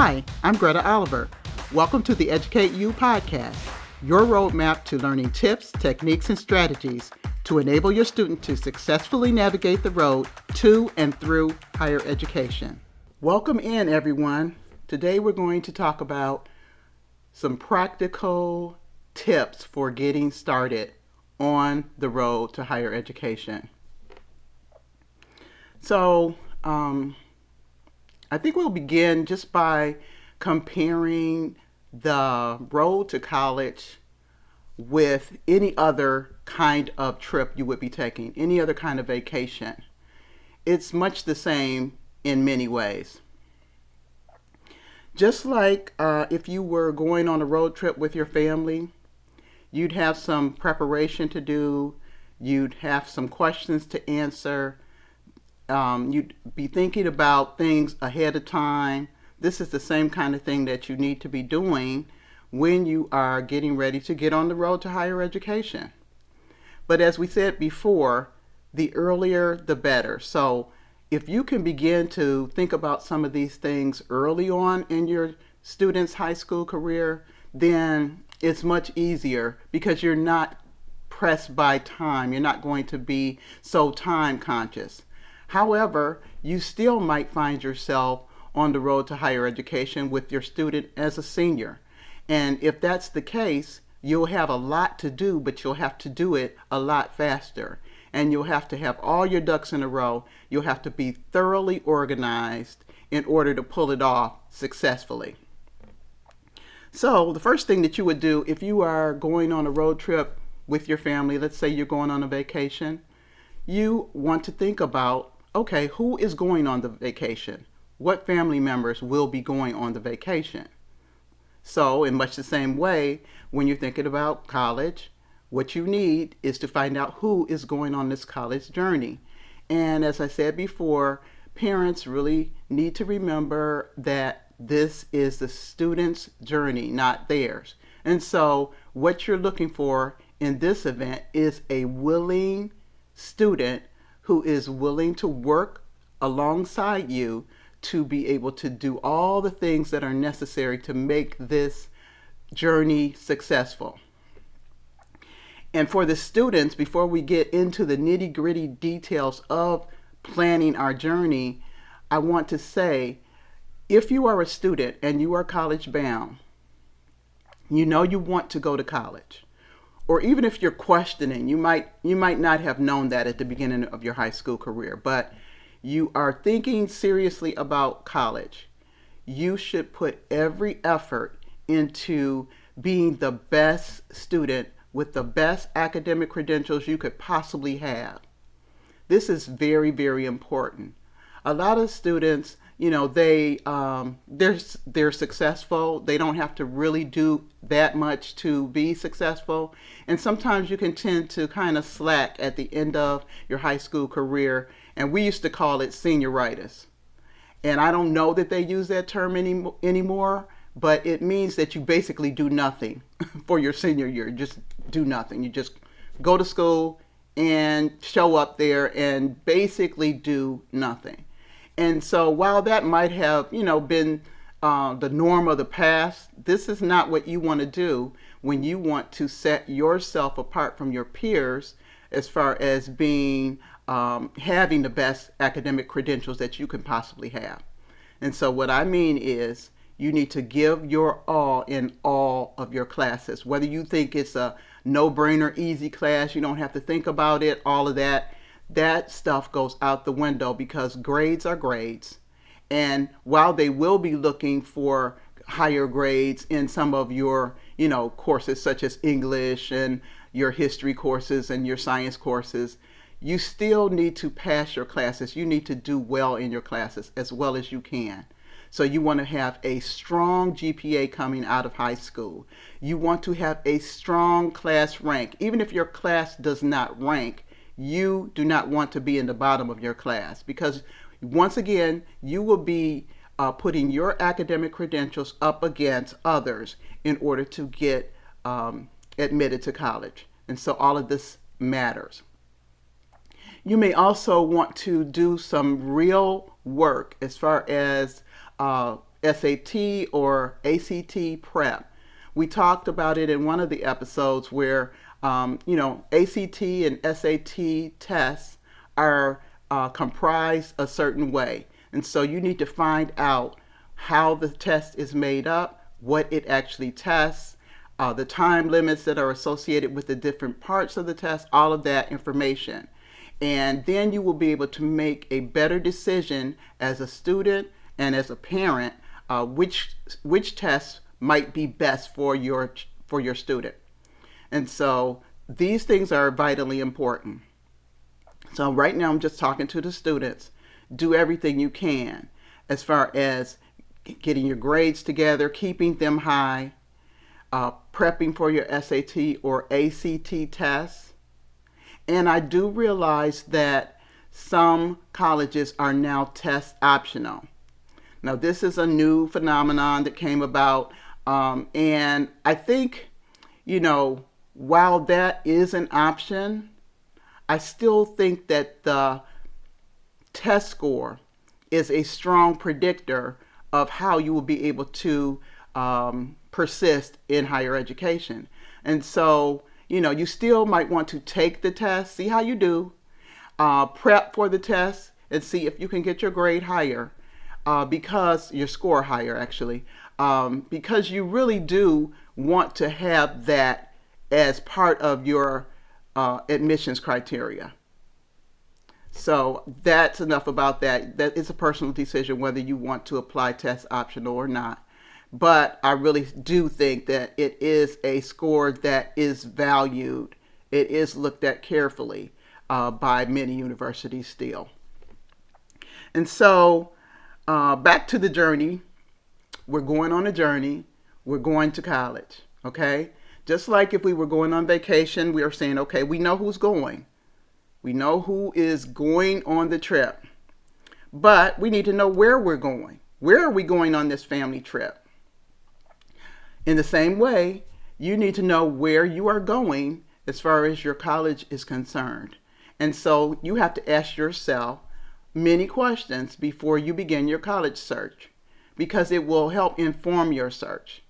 Hi, I'm Greta Oliver. Welcome to the Educate You podcast, your roadmap to learning tips, techniques, and strategies to enable your student to successfully navigate the road to and through higher education. Welcome in, everyone. Today we're going to talk about some practical tips for getting started on the road to higher education. So, I think we'll begin just by comparing the road to college with any other kind of trip you would be taking, any other kind of vacation. It's much the same in many ways. Just like if you were going on a road trip with your family, you'd have some preparation to do, you'd have some questions to answer, you'd be thinking about things ahead of time. This is the same kind of thing that you need to be doing when you are getting ready to get on the road to higher education. But as we said before, the earlier the better. So if you can begin to think about some of these things early on in your student's high school career, then it's much easier because you're not pressed by time. You're not going to be so time conscious. However, you still might find yourself on the road to higher education with your student as a senior. And if that's the case, you'll have a lot to do, but you'll have to do it a lot faster. And you'll have to have all your ducks in a row. You'll have to be thoroughly organized in order to pull it off successfully. So the first thing that you would do if you are going on a road trip with your family, let's say you're going on a vacation, you want to think about, okay, who is going on the vacation? What family members will be going on the vacation? So in much the same way, when you're thinking about college, what you need is to find out who is going on this college journey. And as I said before, parents really need to remember that this is the student's journey, not theirs. And so what you're looking for in this event is a willing student who is willing to work alongside you to be able to do all the things that are necessary to make this journey successful. And for the students, before we get into the nitty-gritty details of planning our journey, I want to say, if you are a student and you are college bound, you know you want to go to college. Or even if you're questioning, you might not have known that at the beginning of your high school career, but you are thinking seriously about college. You should put every effort into being the best student with the best academic credentials you could possibly have. This is very, very important. A lot of students, they're successful. They don't have to really do that much to be successful. And sometimes you can tend to kind of slack at the end of your high school career. And we used to call it senioritis. And I don't know that they use that term anymore, but it means that you basically do nothing for your senior year. Just do nothing. You just go to school and show up there and basically do nothing. And so while that might have, been the norm of the past, this is not what you want to do when you want to set yourself apart from your peers as far as being having the best academic credentials that you can possibly have. And so what I mean is you need to give your all in all of your classes. Whether you think it's a no-brainer, easy class, you don't have to think about it, all of that. That stuff goes out the window because grades are grades. And while they will be looking for higher grades in some of your, courses such as English and your history courses and your science courses, you still need to pass your classes. You need to do well in your classes as well as you can. So you want to have a strong GPA coming out of high school. You want to have a strong class rank. Even if your class does not rank, you do not want to be in the bottom of your class because once again, you will be putting your academic credentials up against others in order to get admitted to college. And so all of this matters. You may also want to do some real work as far as SAT or ACT prep. We talked about it in one of the episodes where, ACT and SAT tests are comprised a certain way. And so you need to find out how the test is made up, what it actually tests, the time limits that are associated with the different parts of the test, all of that information. And then you will be able to make a better decision as a student and as a parent, which tests might be best for your student. And so these things are vitally important. So right now I'm just talking to the students. Do everything you can as far as getting your grades together, keeping them high, prepping for your SAT or ACT tests. And I do realize that some colleges are now test optional. Now, this is a new phenomenon that came about. And I think, while that is an option, I still think that the test score is a strong predictor of how you will be able to persist in higher education. And so, you still might want to take the test, see how you do, prep for the test, and see if you can get your grade higher, because your score higher, actually, because you really do want to have that as part of your admissions criteria. So that's enough about that. That is a personal decision whether you want to apply test optional or not. But I really do think that it is a score that is valued. It is looked at carefully by many universities still. And so back to the journey. We're going on a journey. We're going to college, okay? Just like if we were going on vacation, we are saying, okay, we know who's going. We know who is going on the trip. But we need to know where we're going. Where are we going on this family trip? In the same way, you need to know where you are going as far as your college is concerned. And so you have to ask yourself many questions before you begin your college search, because it will help inform your search.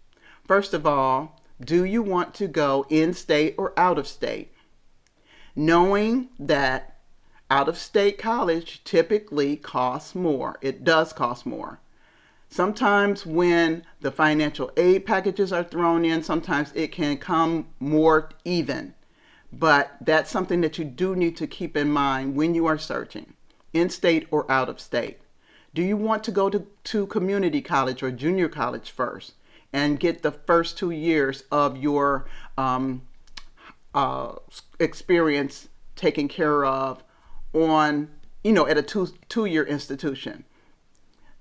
First of all, do you want to go in-state or out of state? Knowing that out-of-state college typically costs more. It does cost more. Sometimes when the financial aid packages are thrown in, sometimes it can come more even. But that's something that you do need to keep in mind when you are searching, in-state or out of state. Do you want to go to community college or junior college first and get the first 2 years of your experience taken care of on, at a two-year institution?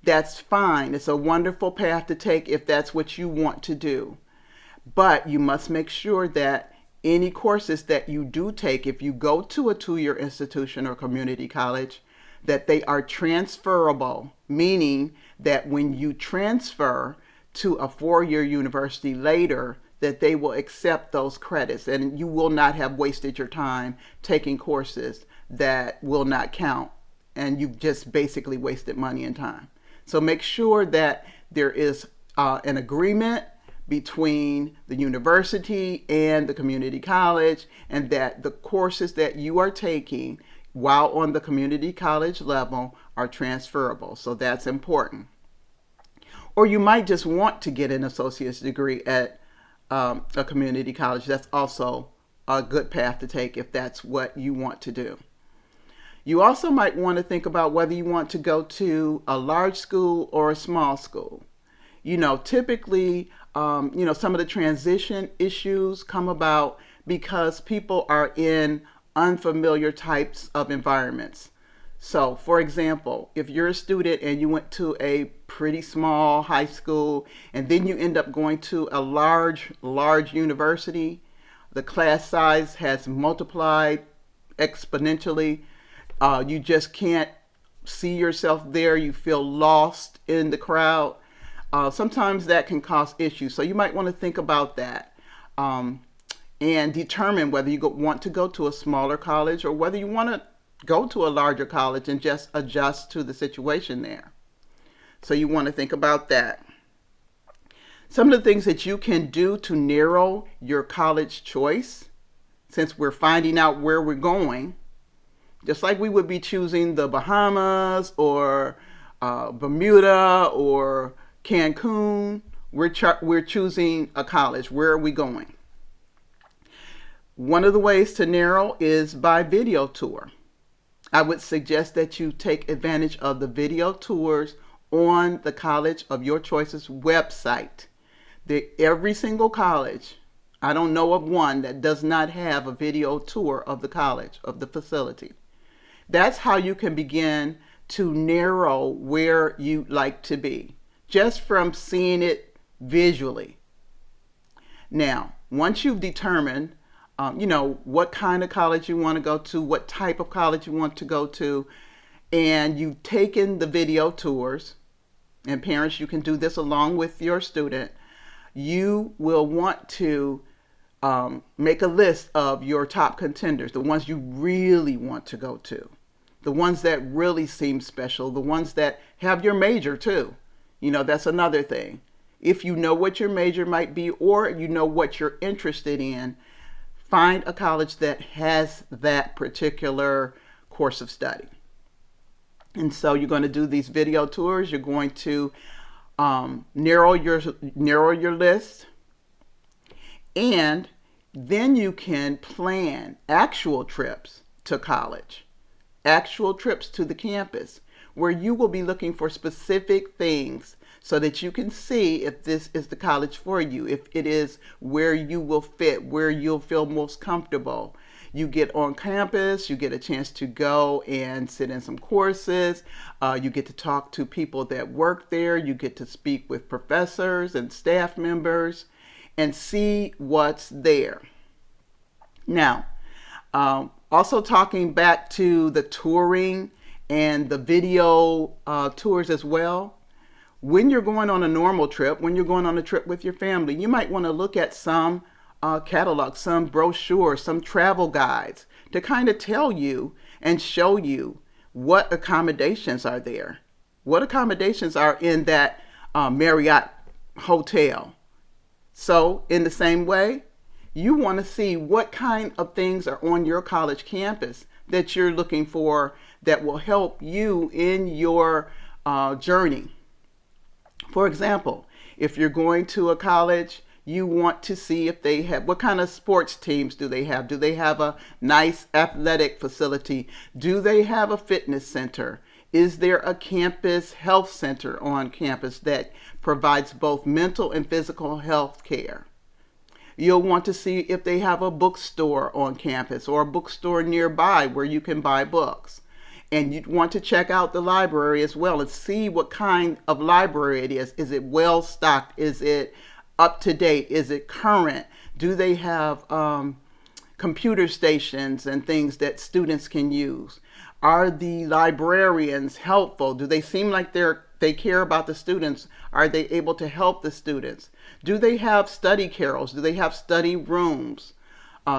That's fine. It's a wonderful path to take if that's what you want to do. But you must make sure that any courses that you do take, if you go to a 2-year institution or community college, that they are transferable, meaning that when you transfer to a 4-year university later, that they will accept those credits and you will not have wasted your time taking courses that will not count, and you've just basically wasted money and time. So make sure that there is an agreement between the university and the community college, and that the courses that you are taking while on the community college level are transferable. So that's important. Or you might just want to get an associate's degree at a community college. That's also a good path to take if that's what you want to do. You also might want to think about whether you want to go to a large school or a small school. Typically, some of the transition issues come about because people are in unfamiliar types of environments. So, for example, if you're a student and you went to a pretty small high school and then you end up going to a large university, the class size has multiplied exponentially. You just can't see yourself there. You feel lost in the crowd. Sometimes that can cause issues. So you might want to think about that and determine whether you want to go to a smaller college or whether you want to go to a larger college and just adjust to the situation there. So you want to think about that. Some of the things that you can do to narrow your college choice, since we're finding out where we're going, just like we would be choosing the Bahamas or Bermuda or Cancun, we're choosing a college. Where are we going? One of the ways to narrow is by video tour. I would suggest that you take advantage of the video tours on the college of your choice's website. Every single college, I don't know of one that does not have a video tour of the college, of the facility. That's how you can begin to narrow where you'd like to be, just from seeing it visually. Now, once you've determined, what kind of college you want to go to, what type of college you want to go to, and you've taken the video tours, and parents, you can do this along with your student, you will want to make a list of your top contenders, the ones you really want to go to, the ones that really seem special, the ones that have your major too. That's another thing. If you know what your major might be, or you know what you're interested in, find a college that has that particular course of study. And so you're going to do these video tours. You're going to narrow your list, and then you can plan actual trips to college, actual trips to the campus, where you will be looking for specific things so that you can see if this is the college for you, if it is where you will fit, where you'll feel most comfortable. You get on campus, you get a chance to go and sit in some courses, you get to talk to people that work there, you get to speak with professors and staff members and see what's there. Now, also talking back to the touring and the video tours as well, when you're going on a normal trip, when you're going on a trip with your family, you might want to look at some catalogs, some brochures, some travel guides to kind of tell you and show you what accommodations are there, what accommodations are in that Marriott hotel. So in the same way, you want to see what kind of things are on your college campus that you're looking for that will help you in your journey. For example, if you're going to a college, you want to see if they have, what kind of sports teams do they have? Do they have a nice athletic facility? Do they have a fitness center? Is there a campus health center on campus that provides both mental and physical health care? You'll want to see if they have a bookstore on campus or a bookstore nearby where you can buy books. And you'd want to check out the library as well and see what kind of library it is. Is it well stocked? Is it up to date? Is it current? Do they have computer stations and things that students can use? Are the librarians helpful? Do they seem like they care about the students? Are they able to help the students? Do they have study carrels? Do they have study rooms?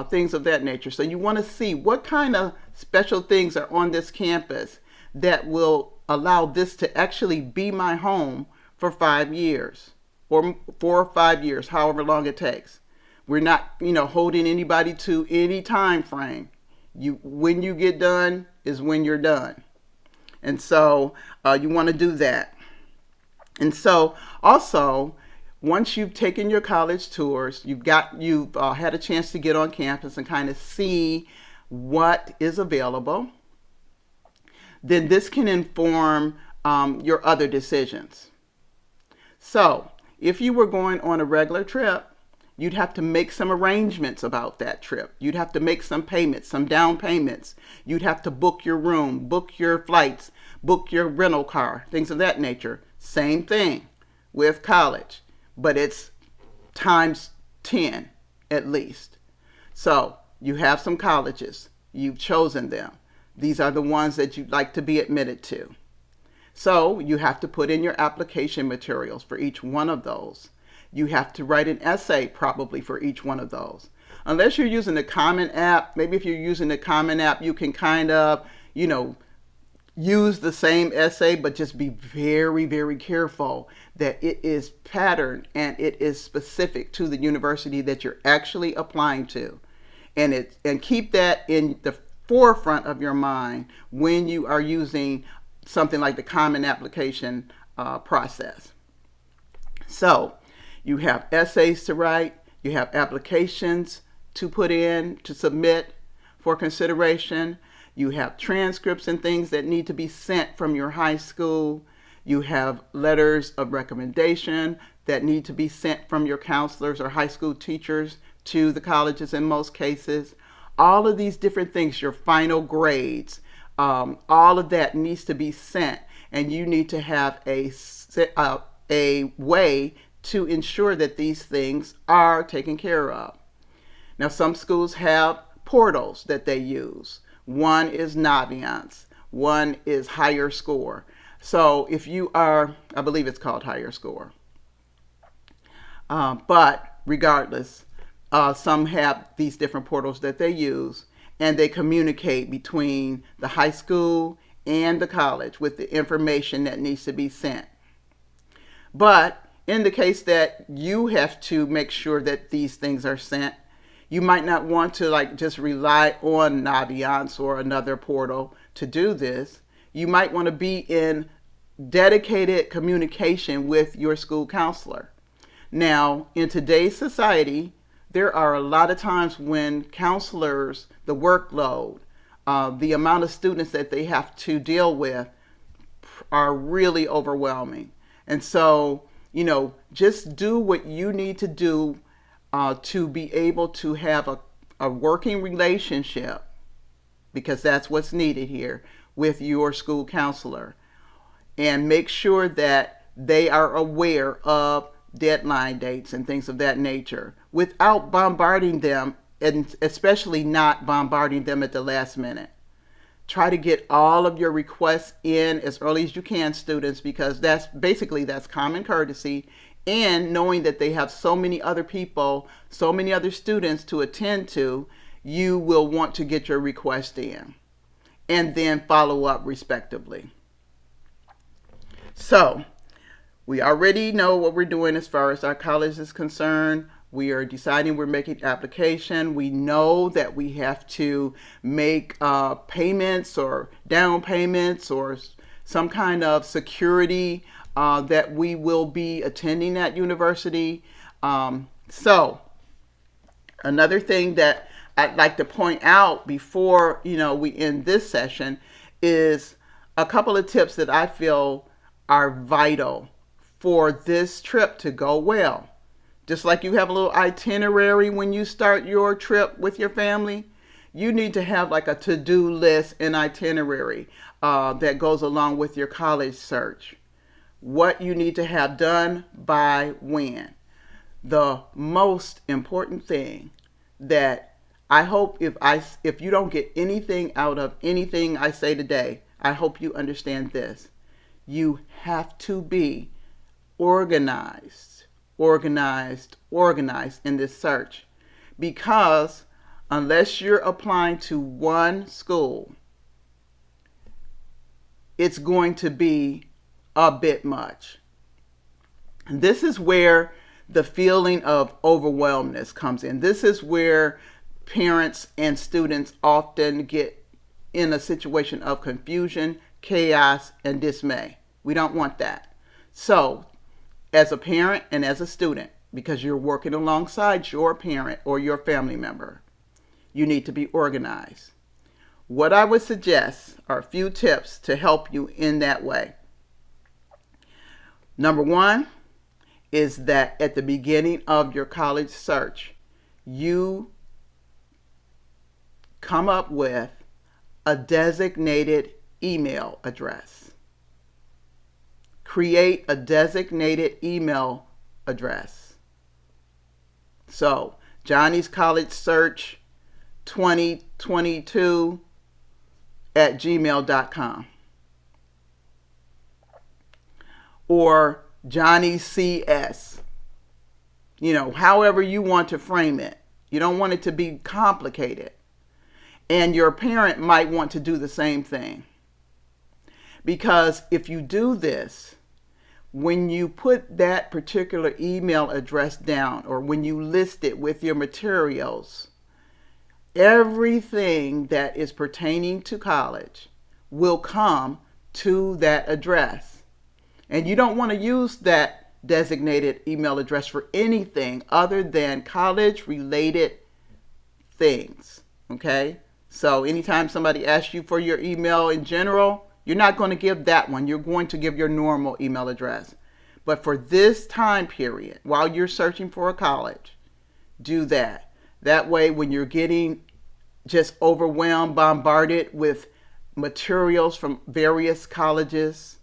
Things of that nature. So you want to see what kind of special things are on this campus that will allow this to actually be my home for 5 years or 4 or 5 years, however long it takes. We're not, holding anybody to any time frame. When you get done is when you're done. And so you want to do that. And so also, once you've taken your college tours, you've had a chance to get on campus and kind of see what is available, then this can inform your other decisions. So if you were going on a regular trip, you'd have to make some arrangements about that trip. You'd have to make some payments, some down payments. You'd have to book your room, book your flights, book your rental car, things of that nature. Same thing with college, but it's times 10 at least. So you have some colleges, you've chosen them. These are the ones that you'd like to be admitted to. So you have to put in your application materials for each one of those. You have to write an essay probably for each one of those. Unless you're using the Common App, maybe if you're using the Common App, you can kind of, use the same essay, but just be very, very careful that it is patterned and it is specific to the university that you're actually applying to. And keep that in the forefront of your mind when you are using something like the Common Application process. So you have essays to write, you have applications to put in, to submit for consideration. You have transcripts and things that need to be sent from your high school. You have letters of recommendation that need to be sent from your counselors or high school teachers to the colleges in most cases. All of these different things, your final grades, all of that needs to be sent, and you need to have a way to ensure that these things are taken care of. Now, some schools have portals that they use. One is Naviance, one is Higher Score. So if you are, I believe it's called Higher Score. But regardless, some have these different portals that they use, and they communicate between the high school and the college with the information that needs to be sent. But in the case that you have to make sure that these things are sent, you might not want to just rely on Naviance or another portal to do this. You might want to be in dedicated communication with your school counselor. Now, in today's society, there are a lot of times when counselors, the workload, the amount of students that they have to deal with are really overwhelming. And so, just do what you need to do to be able to have a working relationship, because that's what's needed here, with your school counselor. And make sure that they are aware of deadline dates and things of that nature without bombarding them, and especially not bombarding them at the last minute. Try to get all of your requests in as early as you can, students, because that's common courtesy. And knowing that they have so many other people, so many other students to attend to, you will want to get your request in and then follow up respectively. So we already know what we're doing as far as our college is concerned. We are deciding we're making application. We know that we have to make payments or down payments or some kind of security that we will be attending that university. So another thing that I'd like to point out before we end this session is a couple of tips that I feel are vital for this trip to go well. Just like you have a little itinerary when you start your trip with your family, you need to have like a to-do list and itinerary that goes along with your college search. What you need to have done by when. The most important thing that I hope, if you don't get anything out of anything I say today, I hope you understand this. You have to be organized in this search, because unless you're applying to one school, it's going to be a bit much. This is where the feeling of overwhelmness comes in. This is where parents and students often get in a situation of confusion, chaos, and dismay. We don't want that. So, as a parent and as a student, because you're working alongside your parent or your family member, you need to be organized. What I would suggest are a few tips to help you in that way. Number one is that at the beginning of your college search, you come up with a designated email address. Create a designated email address. So, Johnny's College Search 2022 at gmail.com. Or Johnny CS. However you want to frame it. You don't want it to be complicated. And your parent might want to do the same thing. Because if you do this, when you put that particular email address down or when you list it with your materials, everything that is pertaining to college will come to that address. And you don't want to use that designated email address for anything other than college related things. Okay? So anytime somebody asks you for your email in general, you're not going to give that one. You're going to give your normal email address. But for this time period, while you're searching for a college, do that. That way, when you're getting just overwhelmed, bombarded with materials from various colleges,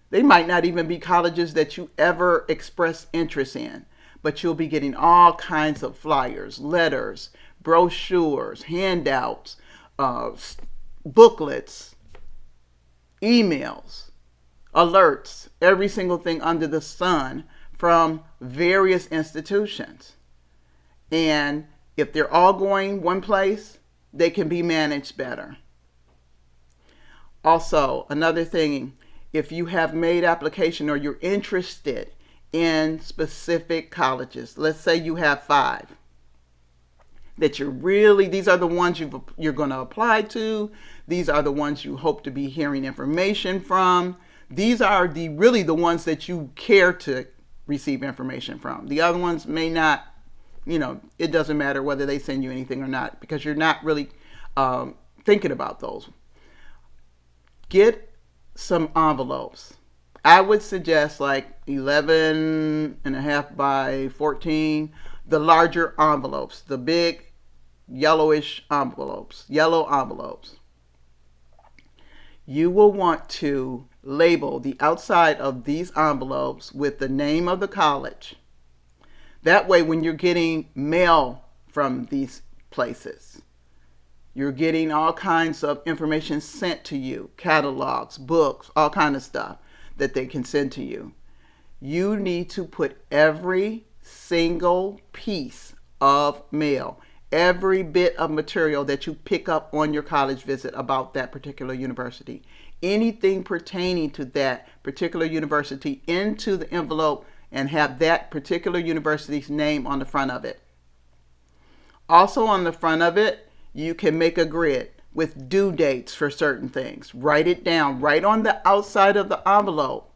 they might not even be colleges that you ever express interest in, but you'll be getting all kinds of flyers, letters, brochures, handouts, booklets, emails, alerts, every single thing under the sun from various institutions. And if they're all going one place, they can be managed better. Also, another thing, if you have made application or you're interested in specific colleges, let's say you have 5 that these are the ones you're going to apply to. These are the ones you hope to be hearing information from. These are really the ones that you care to receive information from. The other ones may not, it doesn't matter whether they send you anything or not because you're not really thinking about those. Get some envelopes. I would suggest like 11.5 by 14, the larger envelopes, the big yellowish envelopes, yellow envelopes. You will want to label the outside of these envelopes with the name of the college. That way, when you're getting mail from these places, you're getting all kinds of information sent to you, catalogs, books, all kinds of stuff that they can send to you. You need to put every single piece of mail, every bit of material that you pick up on your college visit about that particular university, anything pertaining to that particular university into the envelope and have that particular university's name on the front of it. Also on the front of it, you can make a grid with due dates for certain things. Write it down right on the outside of the envelope.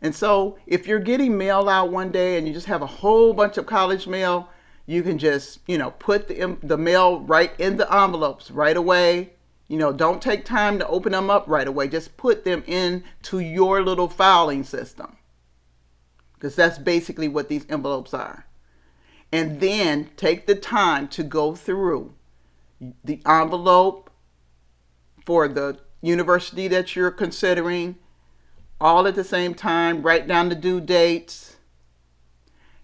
And so if you're getting mail out one day and you just have a whole bunch of college mail, you can just, put the mail right in the envelopes right away. Don't take time to open them up right away. Just put them into your little filing system. Because that's basically what these envelopes are. And then take the time to go through the envelope for the university that you're considering, all at the same time. Write down the due dates.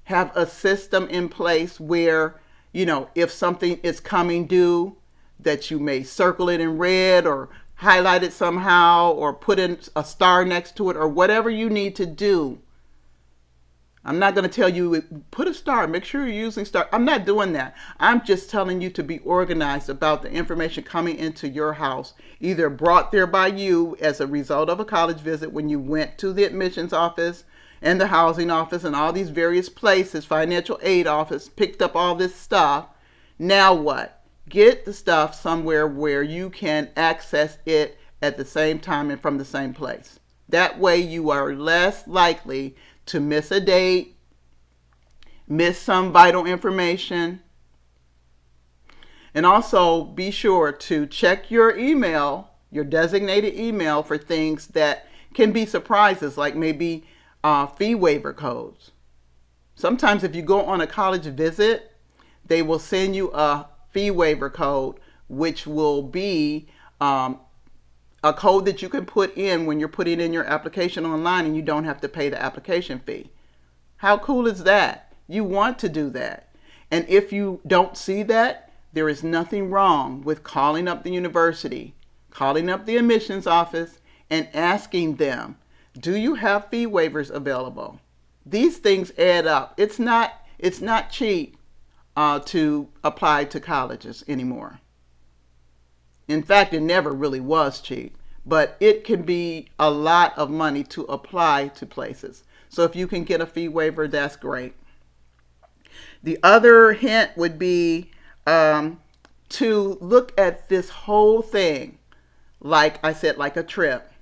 Have a system in place where, if something is coming due, that you may circle it in red or highlight it somehow or put in a star next to it or whatever you need to do. I'm not going to tell you put a star, make sure you're using star. I'm not doing that. I'm just telling you to be organized about the information coming into your house, either brought there by you as a result of a college visit when you went to the admissions office and the housing office and all these various places, financial aid office, picked up all this stuff. Now what? Get the stuff somewhere where you can access it at the same time and from the same place. That way you are less likely to miss a date, miss some vital information. And also be sure to check your email, your designated email, for things that can be surprises, like maybe fee waiver codes. Sometimes if you go on a college visit, they will send you a fee waiver code, which will be a code that you can put in when you're putting in your application online and you don't have to pay the application fee. How cool is that? You want to do that. And if you don't see that, there is nothing wrong with calling up the university, calling up the admissions office and asking them, do you have fee waivers available? These things add up. It's not cheap to apply to colleges anymore. In fact, it never really was cheap. but it can be a lot of money to apply to places. So if you can get a fee waiver, that's great. The other hint would be to look at this whole thing, like I said, like a trip.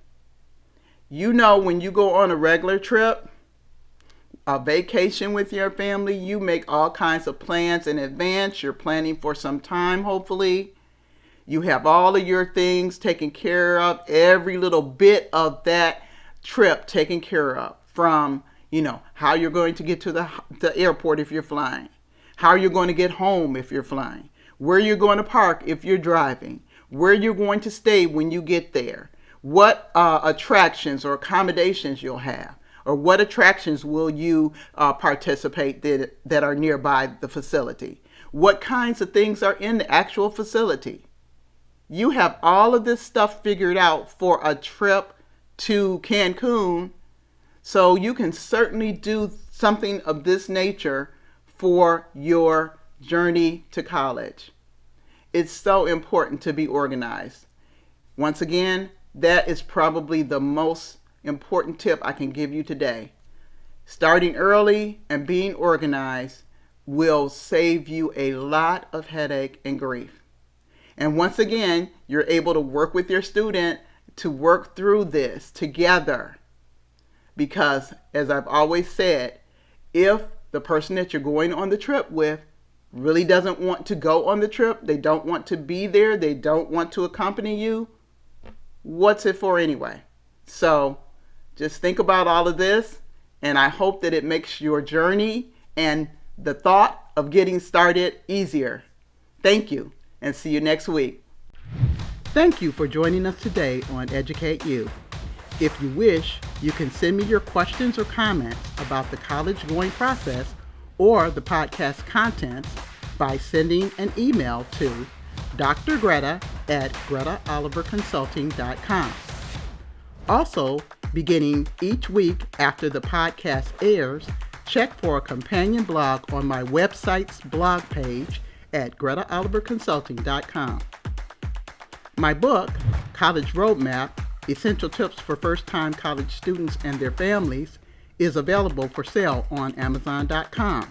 You know, when you go on a regular trip, a vacation with your family, you make all kinds of plans in advance. You're planning for some time, hopefully. You have all of your things taken care of, every little bit of that trip taken care of, from, how you're going to get to the airport if you're flying, how you're going to get home if you're flying, where you're going to park if you're driving, where you're going to stay when you get there, what attractions or accommodations you'll have, or what attractions will you participate that are nearby the facility, what kinds of things are in the actual facility. You have all of this stuff figured out for a trip to Cancun, so you can certainly do something of this nature for your journey to college. It's so important to be organized. Once again, that is probably the most important tip I can give you today. Starting early and being organized will save you a lot of headache and grief. And once again, you're able to work with your student to work through this together. Because, as I've always said, if the person that you're going on the trip with really doesn't want to go on the trip, they don't want to be there, they don't want to accompany you, what's it for anyway? So just think about all of this, and I hope that it makes your journey and the thought of getting started easier. Thank you, and see you next week. Thank you for joining us today on Educate You. If you wish, you can send me your questions or comments about the college going process or the podcast contents by sending an email to Dr. Greta at gretaoliverconsulting.com. Also, beginning each week after the podcast airs, check for a companion blog on my website's blog page at gretaoliverconsulting.com. My book, College Roadmap, Essential Tips for First-Time College Students and Their Families, is available for sale on Amazon.com.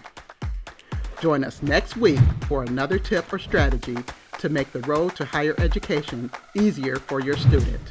Join us next week for another tip or strategy to make the road to higher education easier for your student.